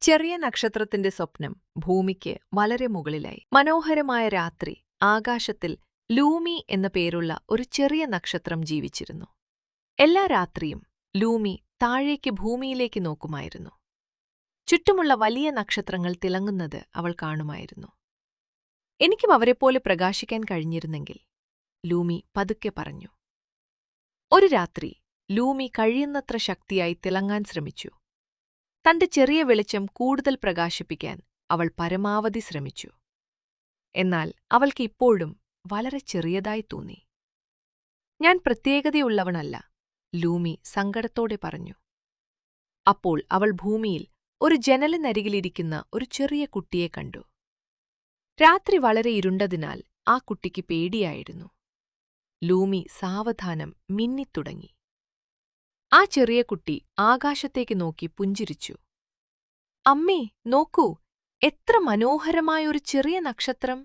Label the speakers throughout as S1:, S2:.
S1: ചെറിയ നക്ഷത്രത്തിന്റെ സ്വപ്നം ഭൂമിക്ക് വളരെ മുകളിലായി. മനോഹരമായ രാത്രി ആകാശത്തിൽ ലൂമി എന്ന പേരുള്ള ഒരു ചെറിയ നക്ഷത്രം ജീവിച്ചിരുന്നു. എല്ലാ രാത്രിയും ലൂമി താഴേക്ക് ഭൂമിയിലേക്ക് നോക്കുമായിരുന്നു. ചുറ്റുമുള്ള വലിയ നക്ഷത്രങ്ങൾ തിളങ്ങുന്നത് അവൾ കാണുമായിരുന്നു. എനിക്കും അവരെപ്പോലെ പ്രകാശിക്കാൻ കഴിഞ്ഞിരുന്നെങ്കിൽ, ലൂമി പതുക്കെ പറഞ്ഞു. ഒരു രാത്രി ലൂമി കഴിയുന്നത്ര ശക്തിയായി തിളങ്ങാൻ ശ്രമിച്ചു. തന്റെ ചെറിയ വെളിച്ചം കൂടുതൽ പ്രകാശിപ്പിക്കാൻ അവൾ പരമാവധി ശ്രമിച്ചു. എന്നാൽ അവൾക്ക് ഇപ്പോഴും വളരെ ചെറിയതായി തോന്നി. ഞാൻ പ്രത്യേകതയുള്ളവനല്ല, ലൂമി സങ്കടത്തോടെ പറഞ്ഞു. അപ്പോൾ അവൾ ഭൂമിയിൽ ഒരു ജനലിനരികിലിരിക്കുന്ന ഒരു ചെറിയ കുട്ടിയെ കണ്ടു. രാത്രി വളരെ ഇരുണ്ടതിനാൽ ആ കുട്ടിക്ക് പേടിയായിരുന്നു. ലൂമി സാവധാനം മിന്നിത്തുടങ്ങി. ആ ചെറിയ കുട്ടി ആകാശത്തേക്ക് നോക്കി പുഞ്ചിരിച്ചു. അമ്മേ, നോക്കൂ, എത്ര മനോഹരമായൊരു ചെറിയ നക്ഷത്രം!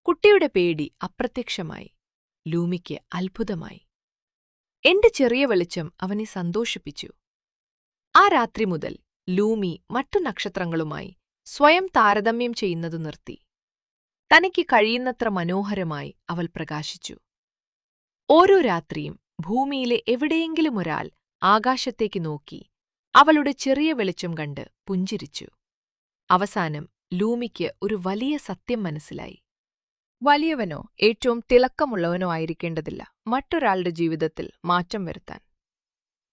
S1: കുട്ടിയുടെ പേടി അപ്രത്യക്ഷമായി. ലൂമിക്ക് അത്ഭുതമായി. എന്റെ ചെറിയ വെളിച്ചം അവനെ സന്തോഷിപ്പിച്ചു. ആ രാത്രി മുതൽ ലൂമി മറ്റു നക്ഷത്രങ്ങളുമായി സ്വയം താരതമ്യം ചെയ്യുന്നതു നിർത്തി. തനിക്ക് കഴിയുന്നത്ര മനോഹരമായി അവൾ പ്രകാശിച്ചു. ഓരോ രാത്രിയും ഭൂമിയിലെ എവിടെയെങ്കിലും ഒരാൾ ആകാശത്തേക്ക് നോക്കി അവളുടെ ചെറിയ വെളിച്ചം കണ്ട് പുഞ്ചിരിച്ചു. അവസാനം ലൂമിക്ക് ഒരു വലിയ സത്യം മനസ്സിലായി. വലിയവനോ ഏറ്റവും തിളക്കമുള്ളവനോ ആയിരിക്കേണ്ടതില്ല മറ്റൊരാളുടെ ജീവിതത്തിൽ മാറ്റം വരുത്താൻ.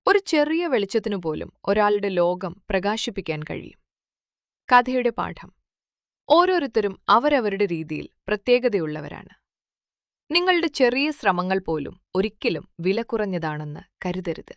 S1: ഒരു ചെറിയ വെളിച്ചത്തിനുപോലും ഒരാളുടെ ലോകം പ്രകാശിപ്പിക്കാൻ കഴിയും. കഥയുടെ പാഠം: ഓരോരുത്തരും അവരവരുടെ രീതിയിൽ പ്രത്യേകതയുള്ളവരാണ്. നിങ്ങളുടെ ചെറിയ ശ്രമങ്ങൾ പോലും ഒരിക്കലും വിലകുറഞ്ഞതാണെന്ന് കരുതരുത്.